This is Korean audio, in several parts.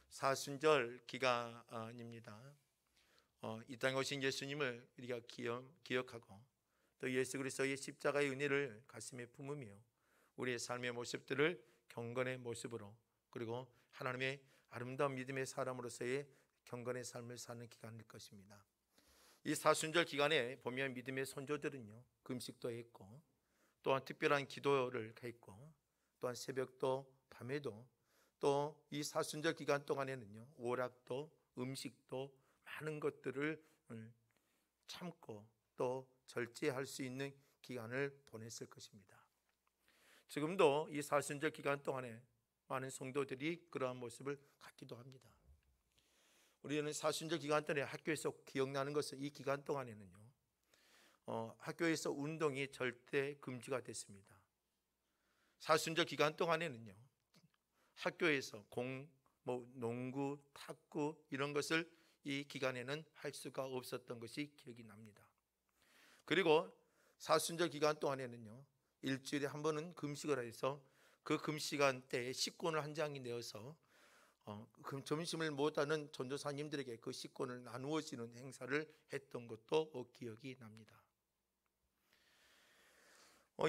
사순절 기간입니다. 이 땅에 오신 예수님을 우리가 기억하고 또 예수 그리스도의 십자가의 은혜를 가슴에 품으며 우리의 삶의 모습들을 경건의 모습으로, 그리고 하나님의 아름다운 믿음의 사람으로서의 경건의 삶을 사는 기간일 것입니다. 이 사순절 기간에 보면 믿음의 선조들은요, 금식도 했고 또한 특별한 기도를 했고 또한 새벽도 밤에도 또 이 사순절 기간 동안에는요, 오락도 음식도 많은 것들을 참고 또 절제할 수 있는 기간을 보냈을 것입니다. 지금도 이 사순절 기간 동안에 많은 성도들이 그러한 모습을 갖기도 합니다. 우리는 사순절 기간 동안에 학교에서 기억나는 것은 이 기간 동안에는요, 학교에서 운동이 절대 금지가 됐습니다. 사순절 기간 동안에는요, 학교에서 농구, 탁구 이런 것을 이 기간에는 할 수가 없었던 것이 기억이 납니다. 그리고 사순절 기간 동안에는요, 일주일에 한 번은 금식을 해서 그 금시간 때에 식권을 한 장이 내어서 점심을 못하는 전도사님들에게 그 식권을 나누어 주는 행사를 했던 것도 기억이 납니다.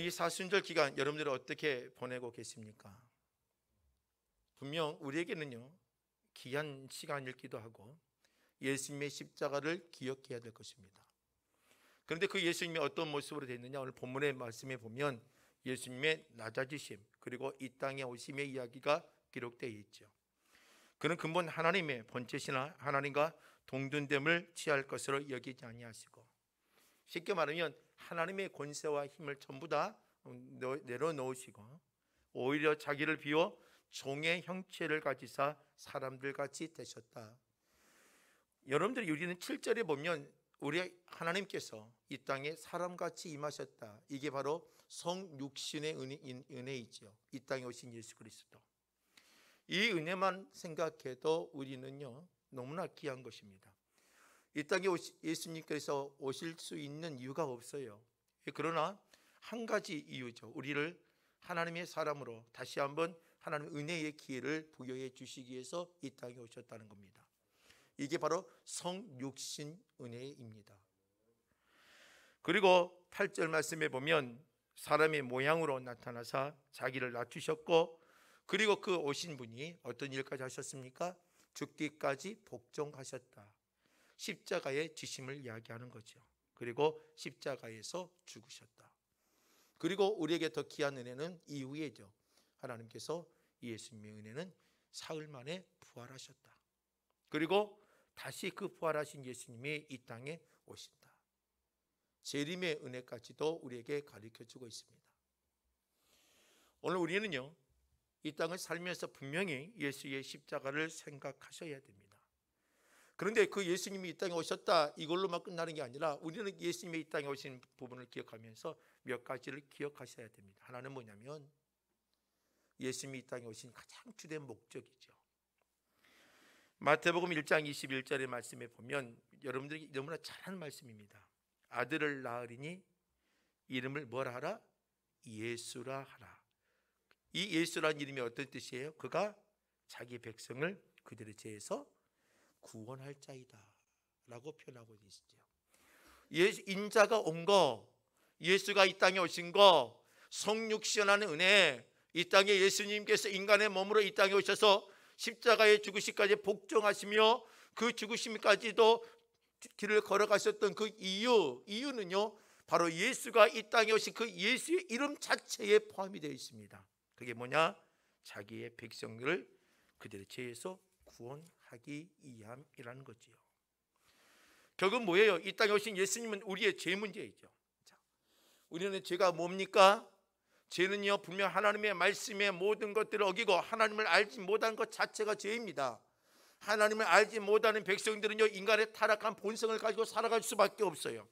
이 사순절 기간 여러분들은 어떻게 보내고 계십니까? 분명 우리에게는요, 귀한 시간이기도 하고 예수님의 십자가를 기억해야 될 것입니다. 그런데 그 예수님이 어떤 모습으로 됐느냐, 오늘 본문의 말씀에 보면 예수님의 낮아지심 그리고 이 땅에 오심의 이야기가 기록되어 있죠. 그는 근본 하나님의 본체시나 하나님과 동등됨을 취할 것으로 여기지 아니하시고, 쉽게 말하면 하나님의 권세와 힘을 전부 다 내려놓으시고 오히려 자기를 비워 종의 형체를 가지사 사람들같이 되셨다. 여러분들이 우리는 7절에 보면 우리 하나님께서 이 땅에 사람같이 임하셨다. 이게 바로 성육신의 은혜이죠. 이 땅에 오신 예수 그리스도. 이 은혜만 생각해도 우리는요, 너무나 귀한 것입니다. 이 땅에 예수님께서 오실 수 있는 이유가 없어요. 그러나 한 가지 이유죠. 우리를 하나님의 사람으로 다시 한번 하나님의 은혜의 기회를 부여해 주시기 위해서 이 땅에 오셨다는 겁니다. 이게 바로 성육신 은혜입니다. 그리고 8절 말씀에 보면 사람의 모양으로 나타나사 자기를 낮추셨고, 그리고 그 오신 분이 어떤 일까지 하셨습니까? 죽기까지 복종하셨다. 십자가의 지심을 이야기하는 거죠. 그리고 십자가에서 죽으셨다. 그리고 우리에게 더 귀한 은혜는 이후에죠. 하나님께서 예수님의 은혜는 사흘 만에 부활하셨다. 그리고 다시 그 부활하신 예수님이 이 땅에 오신다. 재림의 은혜까지도 우리에게 가르쳐주고 있습니다. 오늘 우리는요, 이 땅을 살면서 분명히 예수의 십자가를 생각하셔야 됩니다. 그런데 그 예수님이 이 땅에 오셨다 이걸로만 끝나는 게 아니라 우리는 예수님이 이 땅에 오신 부분을 기억하면서 몇 가지를 기억하셔야 됩니다. 하나는 뭐냐면 예수님이 이 땅에 오신 가장 주된 목적이죠. 마태복음 1장 21절의 말씀에 보면 여러분들이 너무나 잘 아는 말씀입니다. 아들을 낳으리니 이름을 뭐라 하라? 예수라 하라. 이 예수라는 이름이 어떤 뜻이에요? 그가 자기 백성을 그들의 죄에서 구원할 자이다 라고 표현하고 계시죠. 인자가 온 거, 예수가 이 땅에 오신 거, 성육신하는 은혜, 이 땅에 예수님께서 인간의 몸으로 이 땅에 오셔서 십자가의 죽으시까지 복종하시며 그 죽으심까지도 길을 걸어가셨던 그 이유는요, 바로 예수가 이 땅에 오신 그 예수의 이름 자체에 포함이 되어 있습니다. 그게 뭐냐? 자기의 백성들을 그들의 죄에서 구원하기 위함이라는 거지요. 결국 뭐예요? 이 땅에 오신 예수님은 우리의 죄 문제이죠. 우리는 죄가 뭡니까? 죄는요, 분명 하나님의 말씀의 모든 것들을 어기고 하나님을 알지 못한 것 자체가 죄입니다. 하나님을 알지 못하는 백성들은요, 인간의 타락한 본성을 가지고 살아갈 수밖에 없어요.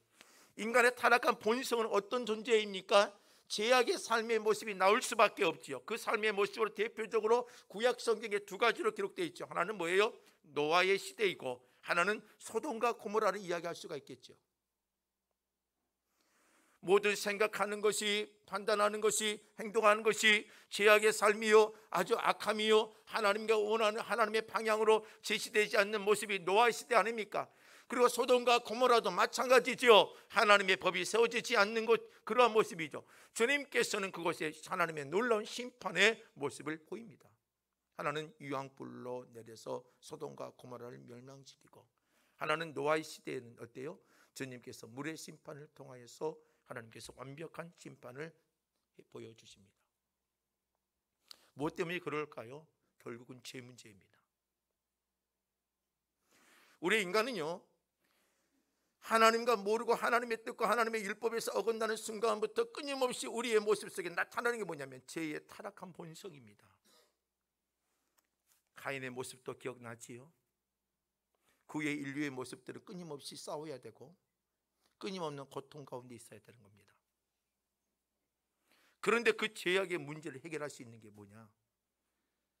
인간의 타락한 본성은 어떤 존재입니까? 죄악의 삶의 모습이 나올 수밖에 없지요. 그 삶의 모습으로 대표적으로 구약 성경에 두 가지로 기록되어 있죠. 하나는 뭐예요? 노아의 시대이고 하나는 소돔과 고모라를 이야기할 수가 있겠죠. 모든 생각하는 것이, 판단하는 것이, 행동하는 것이 죄악의 삶이요 아주 악함이요 하나님과 원하는 하나님의 방향으로 제시되지 않는 모습이 노아의 시대 아닙니까? 그리고 소돔과 고모라도 마찬가지죠. 하나님의 법이 세워지지 않는 것, 그러한 모습이죠. 주님께서는 그곳에 하나님의 놀라운 심판의 모습을 보입니다. 하나는 유황불로 내려서 소돔과 고모라를 멸망시키고, 하나는 노아의 시대에는 어때요? 주님께서 물의 심판을 통하여서 하나님께서 완벽한 심판을 보여주십니다. 무엇 때문에 그럴까요? 결국은 죄 문제입니다. 우리 인간은요, 하나님과 모르고 하나님의 뜻과 하나님의 율법에서 어긋나는 순간부터 끊임없이 우리의 모습 속에 나타나는 게 뭐냐면 죄의 타락한 본성입니다. 가인의 모습도 기억나지요? 그 외의 인류의 모습들은 끊임없이 싸워야 되고 끊임없는 고통 가운데 있어야 되는 겁니다. 그런데 그 죄악의 문제를 해결할 수 있는 게 뭐냐?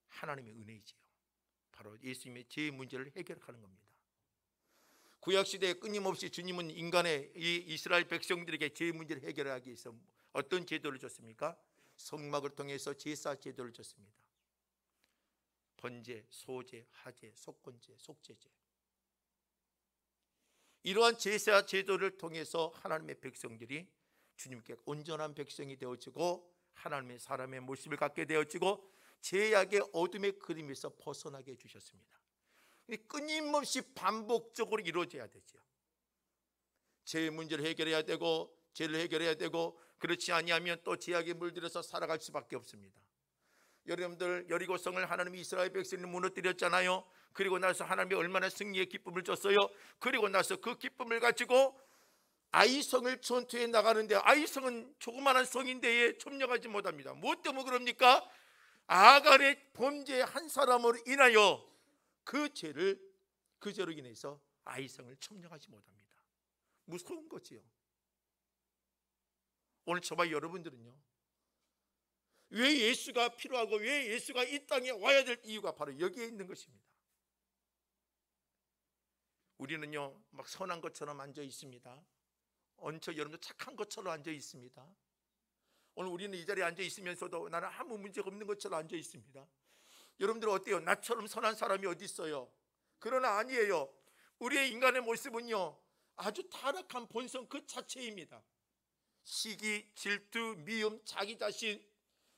하나님의 은혜이지요. 바로 예수님의 죄의 문제를 해결하는 겁니다. 구약시대에 끊임없이 주님은 인간의 이 이스라엘 백성들에게 죄의 문제를 해결하기 위해서 어떤 제도를 줬습니까? 성막을 통해서 제사 제도를 줬습니다. 번제, 소제, 하제, 속건제, 속죄제. 이러한 제사 제도를 통해서 하나님의 백성들이 주님께 온전한 백성이 되어지고 하나님의 사람의 모습을 갖게 되어지고 죄악의 어둠의 그림에서 벗어나게 해주셨습니다. 끊임없이 반복적으로 이루어져야 되죠. 죄의 문제를 해결해야 되고 죄를 해결해야 되고, 그렇지 아니하면 또 죄악에 물들어서 살아갈 수밖에 없습니다. 여러분들, 여리고성을 하나님이 이스라엘 백성을 무너뜨렸잖아요. 그리고 나서 하나님이 얼마나 승리의 기쁨을 줬어요. 그리고 나서 그 기쁨을 가지고 아이성을 전투에 나가는데, 아이성은 조그마한 성인데에 점령하지 못합니다. 무엇 때문에 그럽니까? 아간의 범죄 한 사람으로 인하여 그 죄로 인해서 아이성을 점령하지 못합니다. 무서운 거지요. 오늘 저와 여러분들은요, 왜 예수가 필요하고 왜 예수가 이 땅에 와야 될 이유가 바로 여기에 있는 것입니다. 우리는요, 막 선한 것처럼 앉아 있습니다. 여러분도 착한 것처럼 앉아 있습니다. 오늘 우리는 이 자리에 앉아 있으면서도 나는 아무 문제가 없는 것처럼 앉아 있습니다. 여러분들 어때요? 나처럼 선한 사람이 어디 있어요? 그러나 아니에요. 우리의 인간의 모습은요, 아주 타락한 본성 그 자체입니다. 시기, 질투, 미움, 자기 자신,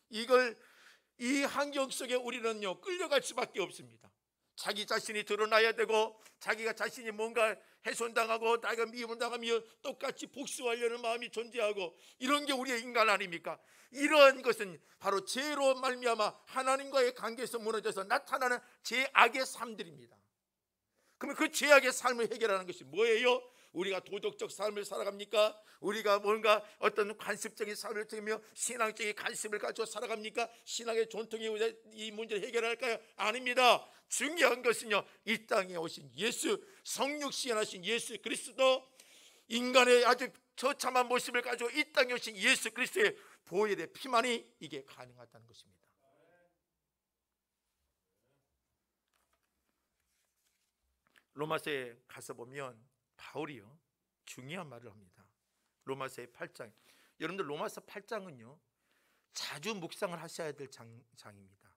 이 환경 속에 우리는요 끌려갈 수밖에 없습니다. 자기 자신이 드러나야 되고, 자기가 자신이 뭔가 훼손당하고 나가 미움을 당하며 똑같이 복수하려는 마음이 존재하고, 이런 게 우리의 인간 아닙니까? 이러한 것은 바로 죄로 말미암아 하나님과의 관계에서 무너져서 나타나는 죄악의 삶들입니다. 그러면 그 죄악의 삶을 해결하는 것이 뭐예요? 우리가 도덕적 삶을 살아갑니까? 우리가 뭔가 어떤 관습적인 삶을 통하며 신앙적인 관습을 가지고 살아갑니까? 신앙의 전통이 이 문제를 해결할까요? 아닙니다. 중요한 것은요, 이 땅에 오신 예수, 성육신하신 예수 그리스도, 인간의 아주 처참한 모습을 가지고 이 땅에 오신 예수 그리스도의 보혈의 피만이 이게 가능하다는 것입니다. 로마서에 가서 보면 바울이요 중요한 말을 합니다. 로마서의 8장. 여러분들, 로마서 8장은요 자주 묵상을 하셔야 될 장입니다.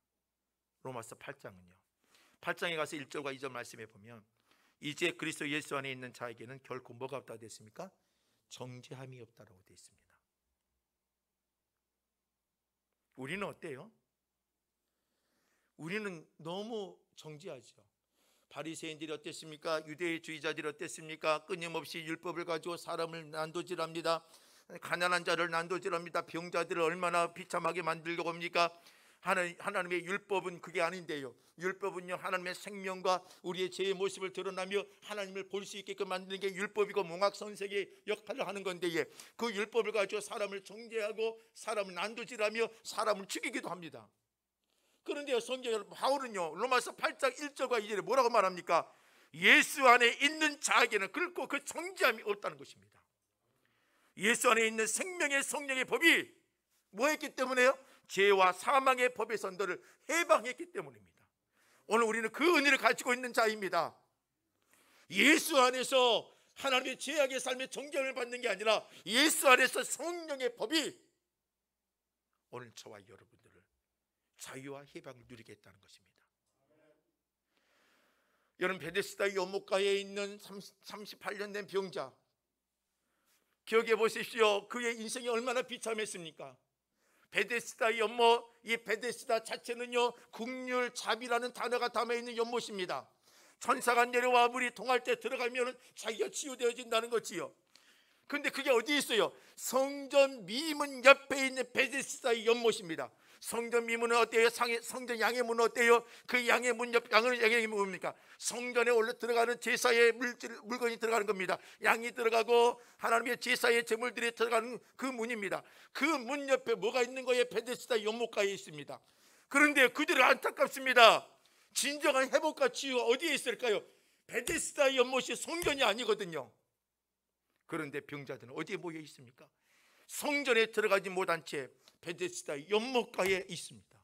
로마서 8장은요, 8장에 가서 1절과 2절 말씀에 보면, 이제 그리스도 예수 안에 있는 자에게는 결코 뭐가 없다고 되어 있습니까? 정죄함이 없다라고 되어 있습니다. 우리는 어때요? 우리는 너무 정죄하죠. 바리새인들이 어땠습니까? 유대주의자들이 어땠습니까? 끊임없이 율법을 가지고 사람을 난도질합니다. 가난한 자를 난도질합니다. 병자들을 얼마나 비참하게 만들려고 합니까? 하나님의 율법은 그게 아닌데요. 율법은요, 하나님의 생명과 우리의 죄의 모습을 드러나며 하나님을 볼 수 있게끔 만드는 게 율법이고 몽학선생의 역할을 하는 건데, 그 율법을 가지고 사람을 정죄하고 사람을 난도질하며 사람을 죽이기도 합니다. 그런데 성경 바울은요 로마서 8장 1절과 2절에 뭐라고 말합니까? 예수 안에 있는 자에게는 결코 그 정죄함이 없다는 것입니다. 예수 안에 있는 생명의 성령의 법이 뭐 했기 때문에요? 죄와 사망의 법에서 너를 해방했기 때문입니다. 오늘 우리는 그 은혜를 가지고 있는 자입니다. 예수 안에서 하나님의 죄악의 삶의 정죄를 받는 게 아니라 예수 안에서 성령의 법이 오늘 저와 여러분들을 자유와 해방을 누리겠다는 것입니다. 여러분, 베데스다 연못가에 있는 38년 된 병자, 기억해 보십시오. 그의 인생이 얼마나 비참했습니까? 베데스다 연못, 이 베데스다 자체는요, 국률잡이라는 단어가 담아있는 연못입니다. 천사가 내려와 물이 통할 때 들어가면 자기가 치유되어진다는 거지요. 근데 그게 어디 있어요? 성전 미문 옆에 있는 베데스다의 연못입니다. 성전 미문은 어때요? 성전 양의 문은 어때요? 그 양의 문 옆, 양의 문은 뭡니까? 성전에 올라 들어가는 제사의 물건이 들어가는 겁니다. 양이 들어가고 하나님의 제사의 제물들이 들어가는 그 문입니다. 그 문 옆에 뭐가 있는 거예요? 베데스다 연못가에 있습니다. 그런데 그들은 안타깝습니다. 진정한 회복과 치유가 어디에 있을까요? 베데스다 연못이 성전이 아니거든요. 그런데 병자들은 어디에 모여 있습니까? 성전에 들어가지 못한 채 베데스다 연못가에 있습니다.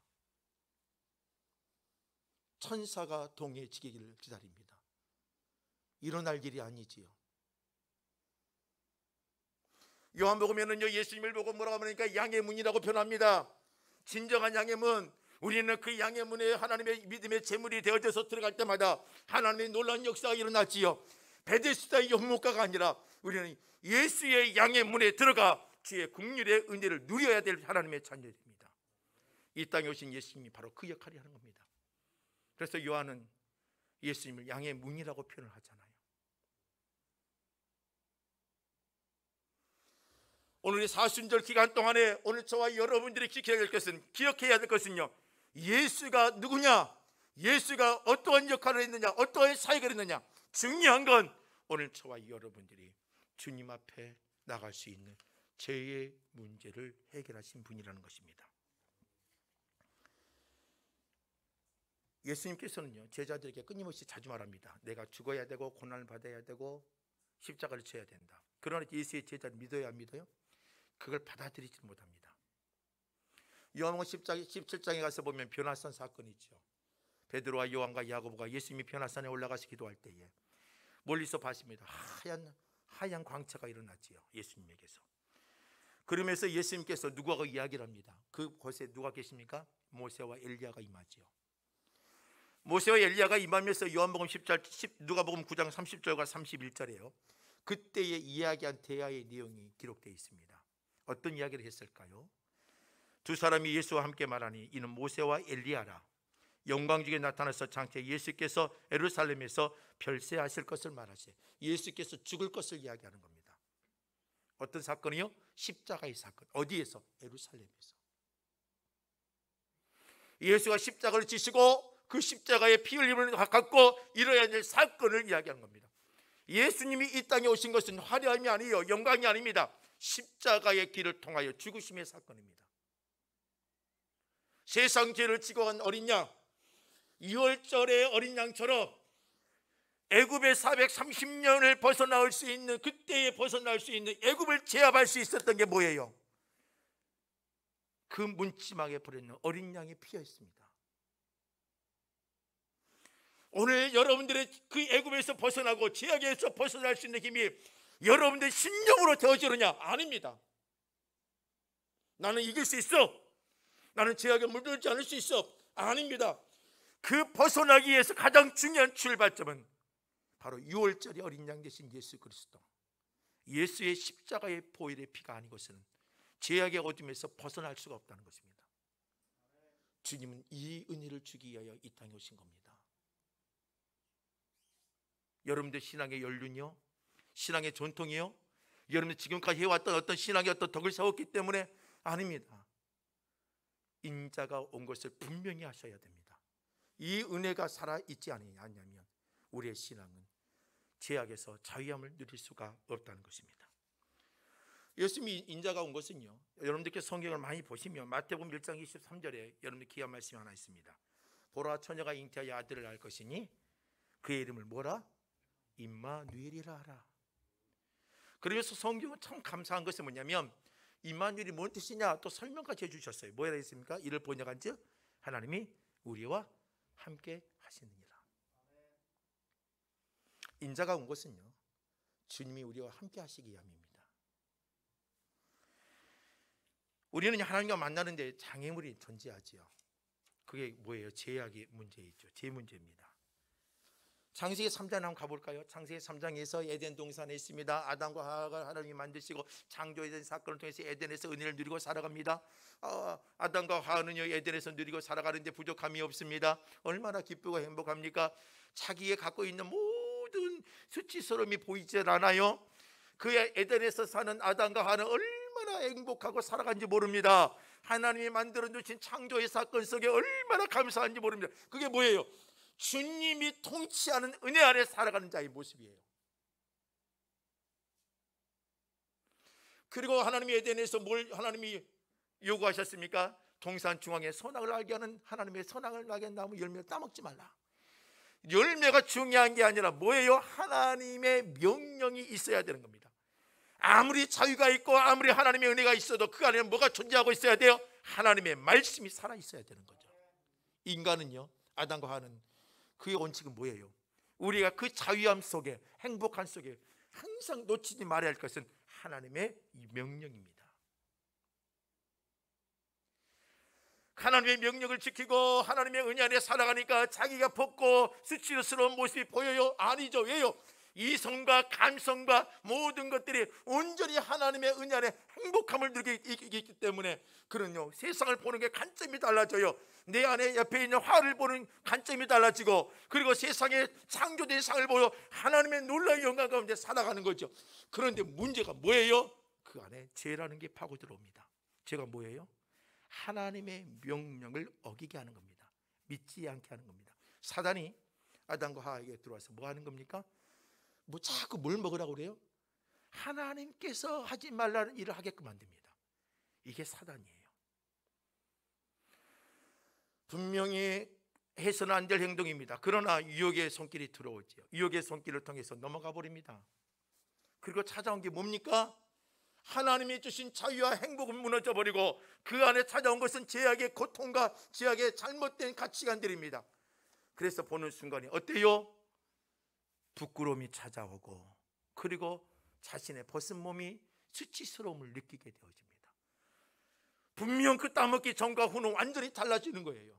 천사가 동해지기를 기다립니다. 일어날 일이 아니지요. 요한복음에는요, 예수님을 보고 뭐라고 하니까 양의 문이라고 표현합니다. 진정한 양의 문, 우리는 그 양의 문에 하나님의 믿음의 제물이 되어져서 들어갈 때마다 하나님의 놀라운 역사가 일어나지요. 베데스다의 연못가가 아니라 우리는 예수의 양의 문에 들어가 주의 국률의 은혜를 누려야 될 하나님의 자녀들입니다. 이 땅에 오신 예수님이 바로 그 역할을 하는 겁니다. 그래서 요한은 예수님을 양의 문이라고 표현을 하잖아요. 오늘의 사순절 기간 동안에 오늘 저와 여러분들이 기억해야 될 것은요, 예수가 누구냐, 예수가 어떠한 역할을 했느냐, 어떠한 사역을 했느냐. 중요한 건 오늘 저와 여러분들이 주님 앞에 나갈 수 있는 죄의 문제를 해결하신 분이라는 것입니다. 예수님께서는요, 제자들에게 끊임없이 자주 말합니다. 내가 죽어야 되고 고난을 받아야 되고 십자가를 져야 된다. 그러나 예수의 제자를 믿어야 안 믿어요? 그걸 받아들이지 못합니다. 요한복음 17장에 가서 보면 변화산 사건이 있죠. 베드로와 요한과 야고보가 예수님이 변화산에 올라가서 기도할 때에 멀리서 봤습니다. 하얀 광채가 일어났지요, 예수님에게서. 그러면서 예수님께서 누구하고 이야기를 합니다. 그곳에 누가 계십니까? 모세와 엘리야가 임하지요. 모세와 엘리야가 임하면서 누가복음 9장 30절과 31절이에요. 그때에 이야기한 대화의 내용이 기록되어 있습니다. 어떤 이야기를 했을까요? 두 사람이 예수와 함께 말하니 이는 모세와 엘리야라. 영광 중에 나타나서 장차 예수께서 예루살렘에서 별세하실 것을 말하시되, 예수께서 죽을 것을 이야기하는 겁니다. 어떤 사건이요? 십자가의 사건. 어디에서? 예루살렘에서. 예수가 십자가를 지시고 그 십자가에 피 흘림을 갖고 이뤄야 될 사건을 이야기하는 겁니다. 예수님이 이 땅에 오신 것은 화려함이 아니에요, 영광이 아닙니다. 십자가의 길을 통하여 죽으심의 사건입니다. 세상 죄를 지고 간 어린 양, 2월절의 어린 양처럼 애굽의 430년을 벗어나올 수 있는, 그때에 벗어날 수 있는, 애굽을 제압할 수 있었던 게 뭐예요? 그 문지막에 버려있는 어린 양의 피였습니다. 오늘 여러분들의 그 애굽에서 벗어나고 제약에서 벗어날 수 있는 힘이 여러분들의 신념으로 되어지느냐? 아닙니다. 나는 이길 수 있어, 나는 제약에 물들지 않을 수 있어. 아닙니다. 그 벗어나기 위해서 가장 중요한 출발점은 바로 6월절의 어린 양 되신 예수 그리스도, 예수의 십자가의 보혈의 피가 아니고서는 죄악의 어둠에서 벗어날 수가 없다는 것입니다. 주님은 이 은혜를 주기 위하여 이 땅에 오신 겁니다. 여러분들 신앙의 연륜이요, 신앙의 전통이요, 여러분들 지금까지 해왔던 어떤 신앙의 어떤 덕을 세웠기 때문에 아닙니다. 인자가 온 것을 분명히 하셔야 됩니다. 이 은혜가 살아있지 않냐면 우리의 신앙은 죄악에서 자유함을 누릴 수가 없다는 것입니다. 예수님이 인자가 온 것은요, 여러분들께 성경을 많이 보시면 마태복음 1장 23절에 여러분들 귀한 말씀이 하나 있습니다. 보라, 처녀가 잉태하여 아들을 낳을 것이니 그의 이름을 뭐라? 임마누엘이라 하라. 그래서 성경은 참 감사한 것은 뭐냐면 임마누엘이 뭔 뜻이냐 또 설명까지 해주셨어요. 뭐라 했습니까? 이를 번역한즉 하나님이 우리와 함께 하시느니라. 인자가 온 것은요, 주님이 우리와 함께 하시기 위함입니다. 우리는 하나님과 만나는데 장애물이 존재하지요. 그게 뭐예요? 죄악의 문제이죠. 죄 문제입니다. 창세기 3장 한번 가볼까요? 창세기 3장에서 에덴 동산에 있습니다. 아담과 하와가 하나님이 만드시고 창조에 대한 사건을 통해서 에덴에서 은혜를 누리고 살아갑니다. 아담과 하와는요, 에덴에서 누리고 살아가는데 부족함이 없습니다. 얼마나 기쁘고 행복합니까? 자기가 갖고 있는 모든 수치스러움이 보이질 않아요. 그의 에덴에서 사는 아담과 하와는 얼마나 행복하고 살아간지 모릅니다. 하나님이 만들어주신 창조의 사건 속에 얼마나 감사한지 모릅니다. 그게 뭐예요? 주님이 통치하는 은혜 안에 살아가는 자의 모습이에요. 그리고 하나님이 에덴에서 뭘 하나님이 요구하셨습니까? 동산 중앙에 선악을 알게 하는 하나님의 선악을 알게 하는 나무 열매를 따먹지 말라. 열매가 중요한 게 아니라 뭐예요? 하나님의 명령이 있어야 되는 겁니다. 아무리 자유가 있고 아무리 하나님의 은혜가 있어도 그 안에 뭐가 존재하고 있어야 돼요? 하나님의 말씀이 살아 있어야 되는 거죠. 인간은요, 아담과 하와는 그의 원칙은 뭐예요? 우리가 그 자유함 속에, 행복한 속에 항상 놓치지 말아야 할 것은 하나님의 이 명령입니다. 하나님의 명령을 지키고 하나님의 은혜 안에 살아가니까 자기가 벗고 수치스러운 모습이 보여요? 아니죠. 왜요? 이성과 감성과 모든 것들이 온전히 하나님의 은혜 안에 행복함을 누리게 있기 때문에 그런요, 세상을 보는 게 관점이 달라져요. 내 안에 옆에 있는 화를 보는 관점이 달라지고, 그리고 세상에 창조된 상을 보여 하나님의 놀라운 영광 가운데 살아가는 거죠. 그런데 문제가 뭐예요? 그 안에 죄라는 게 파고 들어옵니다. 죄가 뭐예요? 하나님의 명령을 어기게 하는 겁니다. 믿지 않게 하는 겁니다. 사단이 아담과 하와에게 들어와서 뭐 하는 겁니까? 뭐 자꾸 뭘 먹으라고 그래요? 하나님께서 하지 말라는 일을 하게끔 만듭니다. 이게 사단이에요. 분명히 해서는 안 될 행동입니다. 그러나 유혹의 손길이 들어오죠. 유혹의 손길을 통해서 넘어가 버립니다. 그리고 찾아온 게 뭡니까? 하나님이 주신 자유와 행복은 무너져 버리고 그 안에 찾아온 것은 죄악의 고통과 죄악의 잘못된 가치관들입니다. 그래서 보는 순간에 어때요? 부끄러움이 찾아오고, 그리고 자신의 벗은 몸이 수치스러움을 느끼게 되어집니다. 분명 그 따먹기 전과 후는 완전히 달라지는 거예요.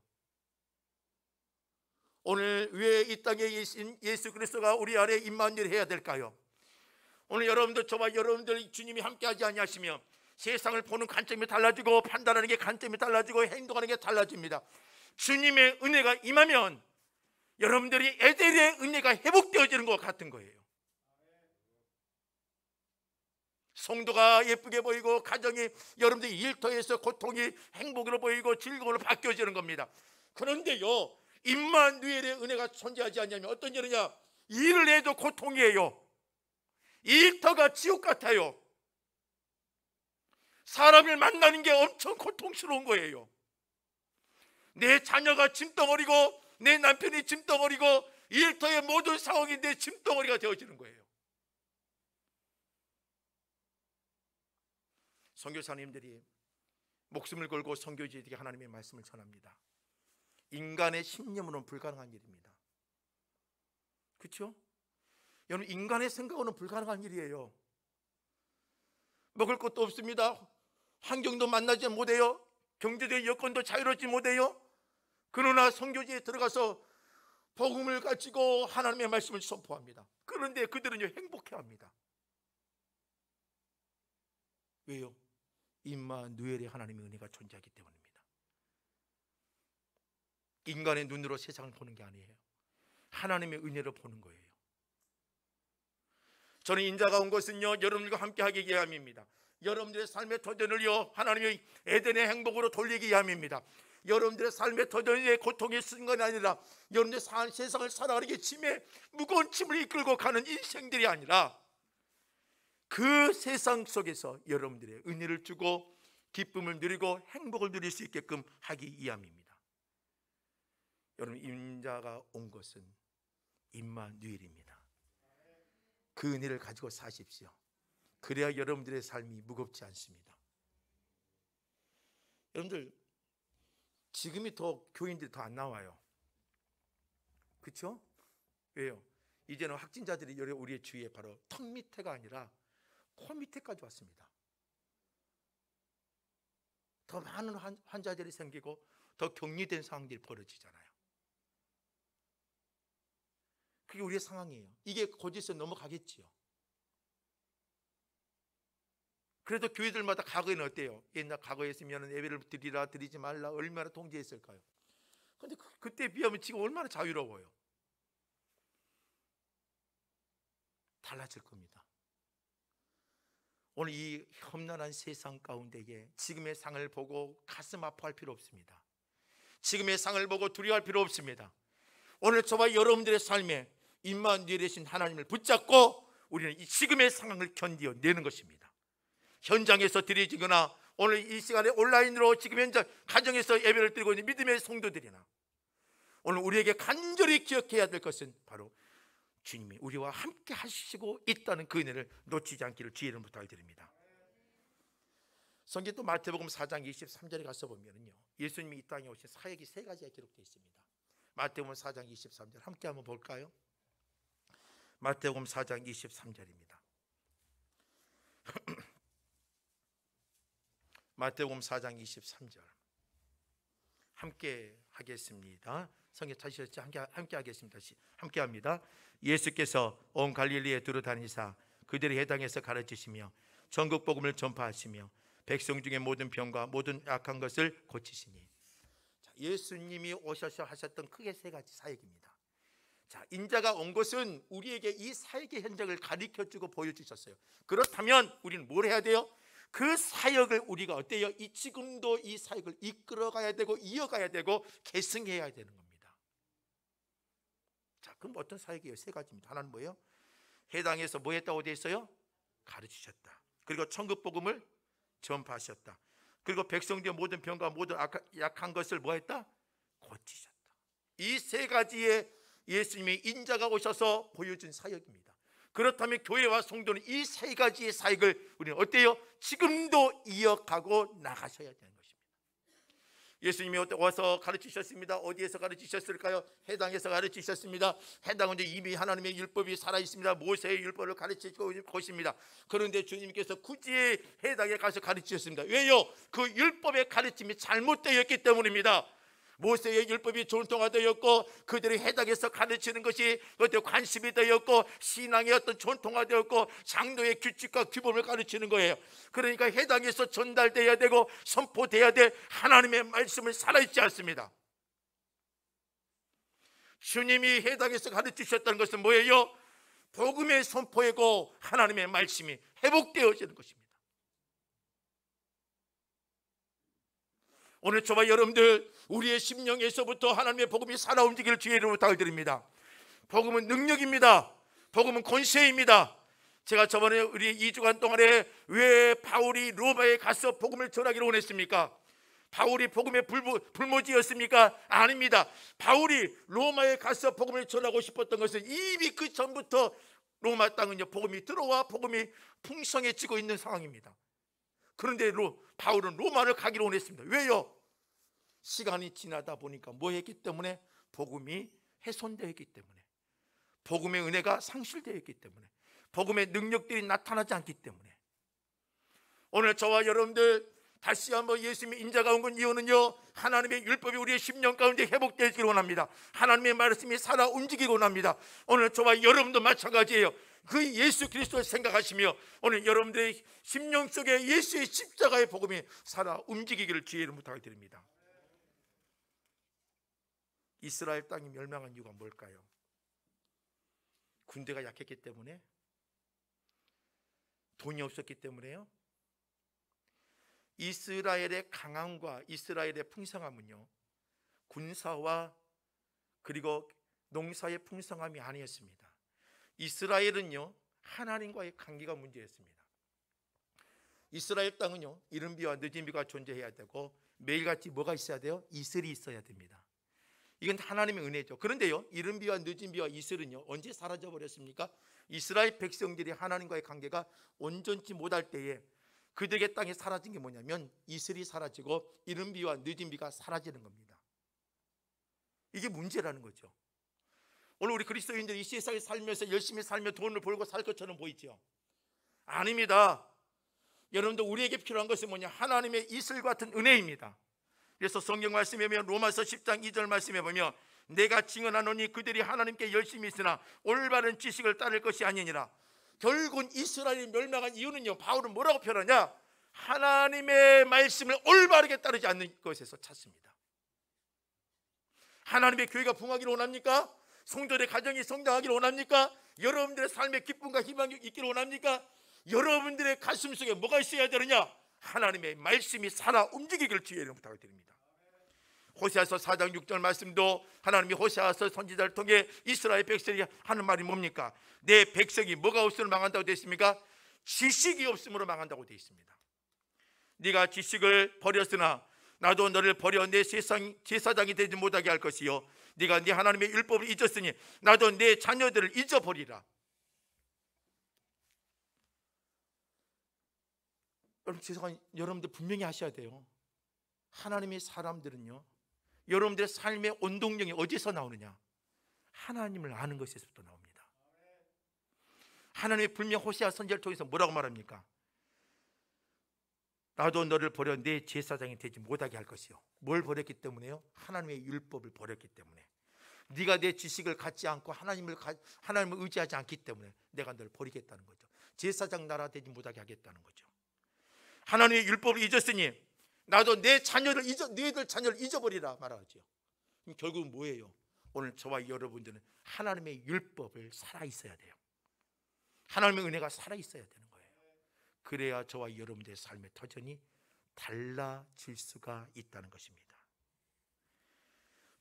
오늘 왜 이 땅에 계신 예수 그리스도가 우리 안에 임마누엘 해야 될까요? 오늘 여러분들, 저와 여러분들 주님이 함께하지 아니하시면 세상을 보는 관점이 달라지고, 판단하는 게 관점이 달라지고, 행동하는 게 달라집니다. 주님의 은혜가 임하면 여러분들이 에덴의 은혜가 회복되어지는 것 같은 거예요. 성도가 예쁘게 보이고, 가정이 여러분들이 일터에서 고통이 행복으로 보이고 즐거움으로 바뀌어지는 겁니다. 그런데요, 임마누엘의 은혜가 존재하지 않냐면 어떤 일이냐? 일을 해도 고통이에요. 일터가 지옥 같아요. 사람을 만나는 게 엄청 고통스러운 거예요. 내 자녀가 짐덩어리고 내 남편이 짐덩어리고 일터의 모든 상황이 내 짐덩어리가 되어지는 거예요. 선교사님들이 목숨을 걸고 선교지에게 하나님의 말씀을 전합니다. 인간의 신념으로는 불가능한 일입니다. 그렇죠? 여러분, 인간의 생각으로는 불가능한 일이에요. 먹을 것도 없습니다. 환경도 만나지 못해요. 경제적 여건도 자유롭지 못해요. 그러나 선교지에 들어가서 복음을 가지고 하나님의 말씀을 선포합니다. 그런데 그들은요, 행복해합니다. 왜요? 임마누엘의 하나님의 은혜가 존재하기 때문입니다. 인간의 눈으로 세상을 보는 게 아니에요. 하나님의 은혜로 보는 거예요. 저는 인자가 온 것은요, 여러분들과 함께하기 위함입니다. 여러분들의 삶의 터전을요, 하나님의 에덴의 행복으로 돌리기 위함입니다. 여러분들의 삶의 터전의 고통이 쓴 건 아니라 여러분들의 세상을 살아가는 짐에 무거운 짐을 이끌고 가는 인생들이 아니라 그 세상 속에서 여러분들의 은혜를 주고 기쁨을 누리고 행복을 누릴 수 있게끔 하기 위함입니다. 여러분, 인자가 온 것은 임마누엘입니다. 그 은혜를 가지고 사십시오. 그래야 여러분들의 삶이 무겁지 않습니다. 여러분들, 지금이 더 교인들이 더 안 나와요. 그렇죠? 왜요? 이제는 확진자들이 우리의 주위에 바로 턱 밑에가 아니라 코 밑에까지 왔습니다. 더 많은 환자들이 생기고 더 격리된 상황들이 벌어지잖아요. 그게 우리의 상황이에요. 이게 곧이서 넘어가겠지요. 그래도 교회들마다 과거에는 어때요? 옛날 과거였으면 예배를 드리라 드리지 말라 얼마나 통제했을까요? 그런데 그때 비하면 지금 얼마나 자유로워요. 달라질 겁니다. 오늘 이 험난한 세상 가운데에 지금의 상을 보고 가슴 아파할 필요 없습니다. 지금의 상을 보고 두려워할 필요 없습니다. 오늘 저와 여러분들의 삶에 임마누엘 되신 하나님을 붙잡고 우리는 이 지금의 상황을 견디어내는 것입니다. 현장에서 드려지거나 오늘 이 시간에 온라인으로 지금 현장 가정에서 예배를 드리고 있는 믿음의 성도들이나 오늘 우리에게 간절히 기억해야 될 것은 바로 주님이 우리와 함께 하시고 있다는 그 은혜를 놓치지 않기를 주의 이름으로 부탁드립니다. 성경 또 마태복음 4장 23절에 가서 보면요, 예수님이 이 땅에 오신 사역이 세 가지가 기록되어 있습니다. 마태복음 4장 23절 함께 한번 볼까요? 마태복음 4장 23절입니다. 마태복음 4장 23절 함께 하겠습니다. 성경 찾으셨죠? 함께 하겠습니다. 함께 합니다. 예수께서 온 갈릴리에 두루 다니사 그들의 해당에서 가르치시며 전국 복음을 전파하시며 백성 중에 모든 병과 모든 약한 것을 고치시니. 자, 예수님이 오셔서 하셨던 크게 세 가지 사역입니다. 자, 인자가 온 것은 우리에게 이 사역의 현장을 가르쳐주고 보여주셨어요. 그렇다면 우리는 뭘 해야 돼요? 그 사역을 우리가 어때요? 지금도 이 사역을 이끌어가야 되고 이어가야 되고 계승해야 되는 겁니다. 자, 그럼 어떤 사역이에요? 세 가지입니다. 하나는 뭐예요? 해당에서 뭐 했다고 되어 있어요? 가르치셨다. 그리고 천국 복음을 전파하셨다. 그리고 백성들의 모든 병과 모든 약한 것을 뭐 했다? 고치셨다. 이 세 가지의 예수님이 인자가 오셔서 보여준 사역입니다. 그렇다면 교회와 성도는 이 세 가지의 사역을 우리는 어때요? 지금도 이어가고 나가셔야 되는 것입니다. 예수님이 와서 가르치셨습니다. 어디에서 가르치셨을까요? 해당에서 가르치셨습니다. 해당은 이미 하나님의 율법이 살아있습니다. 모세의 율법을 가르치고 것입니다. 그런데 주님께서 굳이 해당에 가서 가르치셨습니다. 왜요? 그 율법의 가르침이 잘못되었기 때문입니다. 모세의 율법이 전통화되었고 그들이 해당에서 가르치는 것이 그때 관습이 되었고 신앙의 어떤 전통화되었고 장로의 규칙과 규범을 가르치는 거예요. 그러니까 해당에서 전달돼야 되고 선포돼야 될 하나님의 말씀은 살아있지 않습니다. 주님이 해당에서 가르치셨다는 것은 뭐예요? 복음의 선포이고 하나님의 말씀이 회복되어지는 것입니다. 오늘 저와 여러분들 우리의 심령에서부터 하나님의 복음이 살아 움직이를 주의 이름으로 부탁드립니다. 복음은 능력입니다. 복음은 권세입니다. 제가 저번에 우리 2주간 동안에 왜 바울이 로마에 가서 복음을 전하기를 원했습니까? 바울이 복음의 불모지였습니까? 아닙니다. 바울이 로마에 가서 복음을 전하고 싶었던 것은 이미 그 전부터 로마 땅은요 복음이 들어와 복음이 풍성해지고 있는 상황입니다. 그런데 바울은 로마를 가기를 원했습니다. 왜요? 시간이 지나다 보니까 뭐 했기 때문에? 복음이 훼손되었기 때문에, 복음의 은혜가 상실되었기 때문에, 복음의 능력들이 나타나지 않기 때문에. 오늘 저와 여러분들 다시 한번 예수님의 인자가 온 건 이유는요, 하나님의 율법이 우리의 심령 가운데 회복되기를 원합니다. 하나님의 말씀이 살아 움직이기 원합니다. 오늘 저와 여러분도 마찬가지예요. 그 예수 그리스도를 생각하시며 오늘 여러분들의 심령 속에 예수의 십자가의 복음이 살아 움직이기를 주의 이름으로 부탁드립니다. 이스라엘 땅이 멸망한 이유가 뭘까요? 군대가 약했기 때문에? 돈이 없었기 때문에요? 이스라엘의 강함과 이스라엘의 풍성함은요, 군사와 그리고 농사의 풍성함이 아니었습니다. 이스라엘은요 하나님과의 관계가 문제였습니다. 이스라엘 땅은요 이른 비와 늦은 비가 존재해야 되고 매일같이 뭐가 있어야 돼요? 이슬이 있어야 됩니다. 이건 하나님의 은혜죠. 그런데요 이른 비와 늦은 비와 이슬은요 언제 사라져 버렸습니까? 이스라엘 백성들이 하나님과의 관계가 온전치 못할 때에 그들의 땅에 사라진 게 뭐냐면 이슬이 사라지고 이른 비와 늦은 비가 사라지는 겁니다. 이게 문제라는 거죠. 오늘 우리 그리스도인들이 이 세상에 살면서 열심히 살며 돈을 벌고 살 것처럼 보이죠? 아닙니다. 여러분들, 우리에게 필요한 것은 뭐냐? 하나님의 이슬 같은 은혜입니다. 그래서 성경 말씀에 보면 로마서 10장 2절 말씀에 보면 내가 증언하노니 그들이 하나님께 열심히 있으나 올바른 지식을 따를 것이 아니니라. 결국은 이스라엘이 멸망한 이유는요, 바울은 뭐라고 표현하냐? 하나님의 말씀을 올바르게 따르지 않는 것에서 찾습니다. 하나님의 교회가 부흥하기를 원합니까? 성도들의 가정이 성장하기를 원합니까? 여러분들의 삶에 기쁨과 희망이 있기를 원합니까? 여러분들의 가슴 속에 뭐가 있어야 되느냐? 하나님의 말씀이 살아 움직이기를 주의를 부탁을 드립니다. 호세아서 4장 6절 말씀도 하나님이 호세아서 선지자를 통해 이스라엘 백성이 하는 말이 뭡니까? 내 백성이 뭐가 없으면 망한다고 되어 있습니까? 지식이 없음으로 망한다고 되어 있습니다. 네가 지식을 버렸으나 나도 너를 버려 내 제사장이 되지 못하게 할 것이요 네가 네 하나님의 율법을 잊었으니 나도 내 자녀들을 잊어버리라. 여러분들 분명히 하셔야 돼요. 하나님의 사람들은요, 여러분들의 삶의 원동력이 어디서 나오느냐? 하나님을 아는 것에서부터 나옵니다. 하나님의 분명 호세아 선지자를 통해서 뭐라고 말합니까? 나도 너를 버려 내 제사장이 되지 못하게 할 것이요. 뭘 버렸기 때문에요? 하나님의 율법을 버렸기 때문에. 네가 내 지식을 갖지 않고 하나님을 의지하지 않기 때문에 내가 너를 버리겠다는 거죠. 제사장 나라 되지 못하게 하겠다는 거죠. 하나님의 율법을 잊었으니 나도 너희들 자녀를 잊어버리라 말하죠. 결국은 뭐예요? 오늘 저와 여러분들은 하나님의 율법을 살아 있어야 돼요. 하나님의 은혜가 살아 있어야 되는 거예요. 그래야 저와 여러분들의 삶의 터전이 달라질 수가 있다는 것입니다.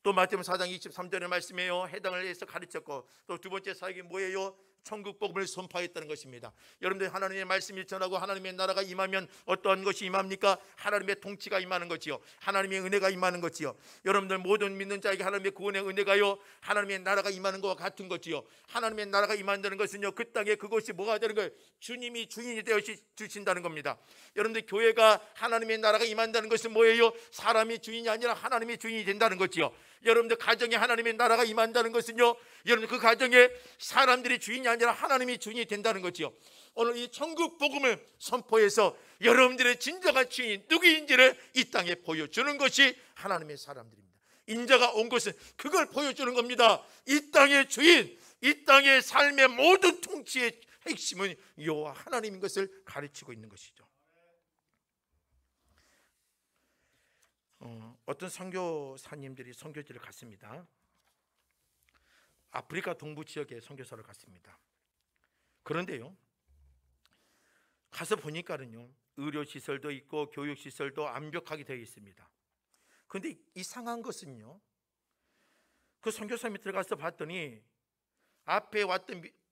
또 마태복음 4장 23절의 말씀이에요. 해당을 해서 가르쳤고, 또 두 번째 사역이 뭐예요? 천국 복음을 선포했다는 것입니다. 여러분들, 하나님의 말씀이 전하고 하나님의 나라가 임하면 어떠한 것이 임합니까? 하나님의 통치가 임하는 것이요, 하나님의 은혜가 임하는 것이요. 여러분들 모든 믿는 자에게 하나님의 구원의 은혜가요, 하나님의 나라가 임하는 것과 같은 것이요. 하나님의 나라가 임한다는 것은요, 그 땅에 그것이 뭐가 되는 거예요? 주님이 주인이 되어 주신다는 겁니다. 여러분들, 교회가 하나님의 나라가 임한다는 것은 뭐예요? 사람이 주인이 아니라 하나님이 주인이 된다는 것이요. 여러분들 가정에 하나님의 나라가 임한다는 것은요, 여러분 그 가정에 사람들이 주인이 아니라 하나님이 주인이 된다는 거죠. 오늘 이 천국 복음을 선포해서 여러분들의 진정한 주인이 누구인지를 이 땅에 보여주는 것이 하나님의 사람들입니다. 인자가 온 것은 그걸 보여주는 겁니다. 이 땅의 주인, 이 땅의 삶의 모든 통치의 핵심은 여호와 하나님인 것을 가르치고 있는 것이죠. 어떤 선교사님들이 선교지를 갔습니다. 아프리카 동부 지역에 선교사를 갔습니다. 그런데요, 가서 보니까는요, 의료시설도 있고 교육시설도 완벽하게 되어 있습니다. 그런데 이상한 것은요, 그 선교사님이 들어가서 봤더니 앞에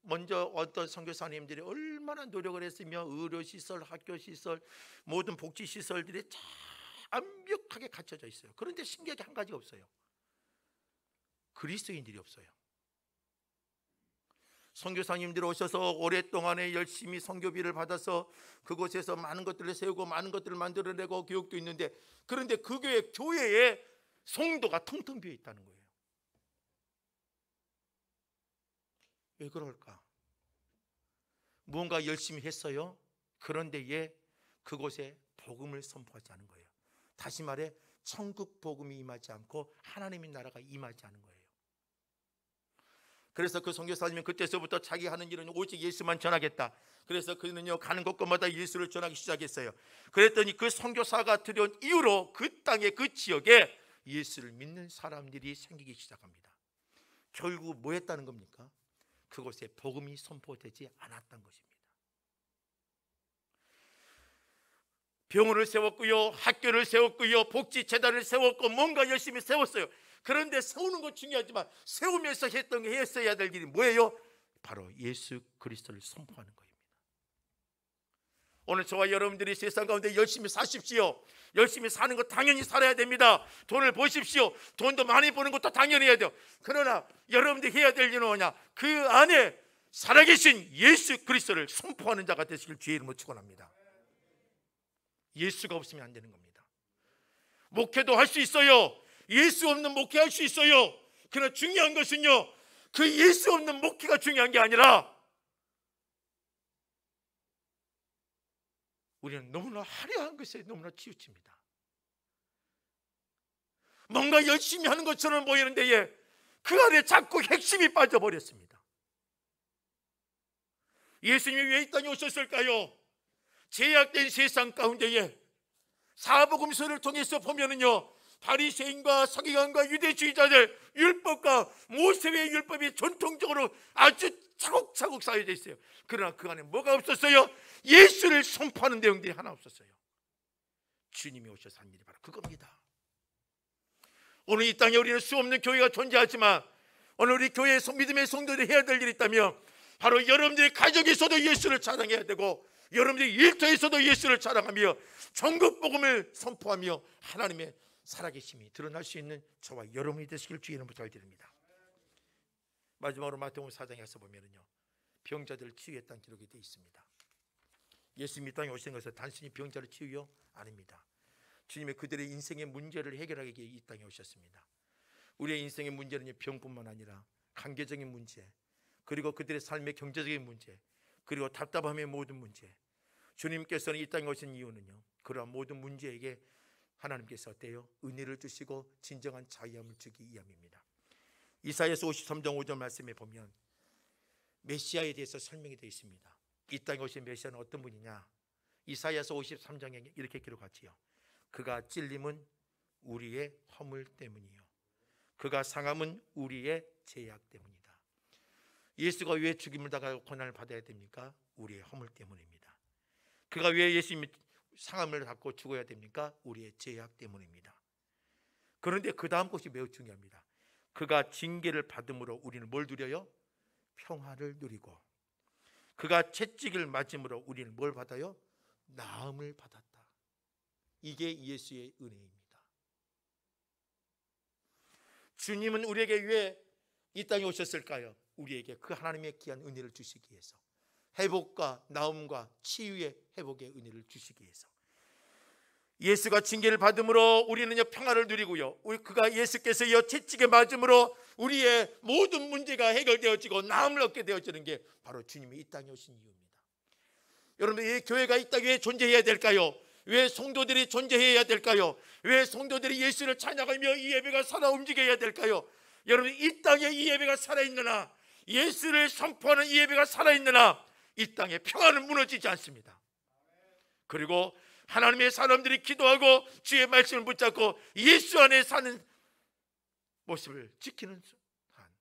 먼저 어떤 선교사님들이 얼마나 노력을 했으며 의료시설, 학교시설, 모든 복지시설들이 다 완벽하게 갖춰져 있어요. 그런데 신기하게 한 가지가 없어요. 그리스도인들이 없어요. 선교사님들이 오셔서 오랫동안에 열심히 선교비를 받아서 그곳에서 많은 것들을 세우고 많은 것들을 만들어내고 교육도 있는데, 그런데 그 교회에 성도가 텅텅 비어 있다는 거예요. 왜 그럴까? 무언가 열심히 했어요. 그런데 그곳에 복음을 선포하지 않은 거예요. 다시 말해 천국 복음이 임하지 않고 하나님의 나라가 임하지 않은 거예요. 그래서 그 선교사님은 그때서부터 자기 하는 일은 오직 예수만 전하겠다. 그래서 그는요, 가는 곳곳마다 예수를 전하기 시작했어요. 그랬더니 그 선교사가 들여온 이후로 그 땅에, 그 지역에 예수를 믿는 사람들이 생기기 시작합니다. 결국 뭐 했다는 겁니까? 그곳에 복음이 선포되지 않았던 것입니다. 병원을 세웠고요, 학교를 세웠고요, 복지재단을 세웠고 뭔가 열심히 세웠어요. 그런데 세우는 건 중요하지만 세우면서 했어야 될 일이 뭐예요? 바로 예수 그리스도를 선포하는 거입니다. 오늘 저와 여러분들이 세상 가운데 열심히 사십시오. 열심히 사는 거 당연히 살아야 됩니다. 돈을 버십시오. 돈도 많이 버는 것도 당연히 해야 돼요. 그러나 여러분들이 해야 될 일은 뭐냐? 그 안에 살아계신 예수 그리스도를 선포하는 자가 되시길 주의 이름으로 축원합니다. 예수가 없으면 안 되는 겁니다. 목회도 할 수 있어요. 예수 없는 목회할 수 있어요. 그러나 중요한 것은요, 그 예수 없는 목회가 중요한 게 아니라 우리는 너무나 화려한 것에 너무나 치우칩니다. 뭔가 열심히 하는 것처럼 보이는데 그 안에 자꾸 핵심이 빠져버렸습니다. 예수님이 왜 이 땅에 오셨을까요? 제약된 세상 가운데에 사복음서를 통해서 보면은요, 바리새인과 서기관과 유대주의자들 율법과 모세의 율법이 전통적으로 아주 차곡차곡 쌓여져 있어요. 그러나 그 안에 뭐가 없었어요? 예수를 선포하는 내용들이 하나 없었어요. 주님이 오셔서 한 일이 바로 그겁니다. 오늘 이 땅에 우리는 수없는 교회가 존재하지만 오늘 우리 교회의 믿음의 성도들이 해야 될 일이 있다면 바로 여러분들의 가정에서도 예수를 자랑해야 되고 여러분들의 일터에서도 예수를 자랑하며 전국 복음을 선포하며 하나님의 살아계심이 드러날 수 있는 저와 여러분이 되시길 주의 이름으로 부탁드립니다. 마지막으로 마태복음 4장에서 보면은요, 병자들을 치유했다는 기록이 되어 있습니다. 예수님이 이 땅에 오신 것은 단순히 병자를 치유요? 아닙니다. 주님의 그들의 인생의 문제를 해결하기 위해 이 땅에 오셨습니다. 우리의 인생의 문제는 병뿐만 아니라 관계적인 문제, 그리고 그들의 삶의 경제적인 문제, 그리고 답답함의 모든 문제, 주님께서는 이 땅에 오신 이유는요, 그러한 모든 문제에게 하나님께서 어때요? 은혜를 주시고 진정한 자유함을 주기 위함입니다. 이사야서 53장 5절 말씀에 보면 메시아에 대해서 설명이 되어 있습니다. 이 땅에 오신 메시아는 어떤 분이냐? 이사야서 53장에 이렇게 기록하지요. 그가 찔림은 우리의 허물 때문이요, 그가 상함은 우리의 죄악 때문이다. 예수가 왜 죽임을 당하고 고난을 받아야 됩니까? 우리의 허물 때문입니다. 그가 왜 예수님이 상함을 받고 죽어야 됩니까? 우리의 죄악 때문입니다. 그런데 그 다음 것이 매우 중요합니다. 그가 징계를 받음으로 우리는 뭘 누려요? 평화를 누리고, 그가 채찍을 맞음으로 우리는 뭘 받아요? 나음을 받았다. 이게 예수의 은혜입니다. 주님은 우리에게 왜 이 땅에 오셨을까요? 우리에게 그 하나님의 귀한 은혜를 주시기 위해서, 회복과 나음과 치유의 회복의 은혜를 주시기 위해서. 예수가 징계를 받음으로 우리는 평화를 누리고요, 그가 예수께서 채찍에 맞음으로 우리의 모든 문제가 해결되어지고 나음을 얻게 되어지는 게 바로 주님이 이 땅에 오신 이유입니다. 여러분, 이 교회가 이 땅에 왜 존재해야 될까요? 왜 성도들이 존재해야 될까요? 왜 성도들이 예수를 찬양하며 이 예배가 살아 움직여야 될까요? 여러분, 이 땅에 이 예배가 살아있는 한, 예수를 선포하는 이 예배가 살아있는 한, 이 땅에 평화는 무너지지 않습니다. 그리고 하나님의 사람들이 기도하고 주의 말씀을 붙잡고 예수 안에 사는 모습을 지키는 한,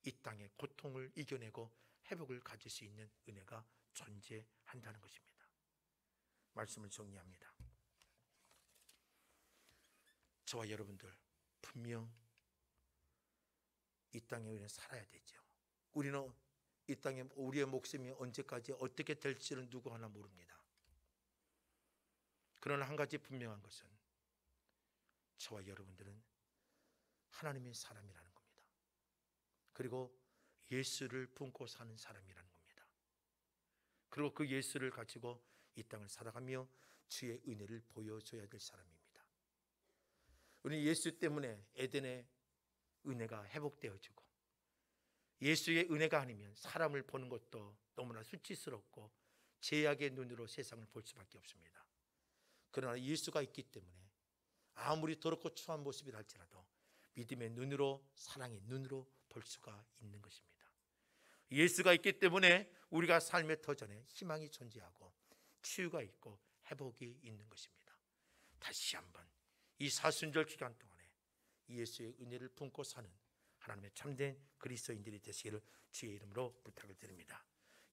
이 땅의 고통을 이겨내고 회복을 가질 수 있는 은혜가 존재한다는 것입니다. 말씀을 정리합니다. 저와 여러분들 분명 이 땅에 우리는 살아야 되죠. 우리는 이 땅에 우리의 목숨이 언제까지 어떻게 될지는 누구 하나 모릅니다. 그러나 한 가지 분명한 것은 저와 여러분들은 하나님의 사람이라는 겁니다. 그리고 예수를 품고 사는 사람이라는 겁니다. 그리고 그 예수를 가지고 이 땅을 살아가며 주의 은혜를 보여줘야 될 사람입니다. 우리 예수 때문에 에덴의 은혜가 회복되어지고, 예수의 은혜가 아니면 사람을 보는 것도 너무나 수치스럽고 죄악의 눈으로 세상을 볼 수밖에 없습니다. 그러나 예수가 있기 때문에 아무리 더럽고 추한 모습이라 할지라도 믿음의 눈으로, 사랑의 눈으로 볼 수가 있는 것입니다. 예수가 있기 때문에 우리가 삶의 터전에 희망이 존재하고 치유가 있고 회복이 있는 것입니다. 다시 한번 이 사순절 기간 동안에 예수의 은혜를 품고 사는 하나님의 참된 그리스도인들이 되시기를 주의 이름으로 부탁을 드립니다.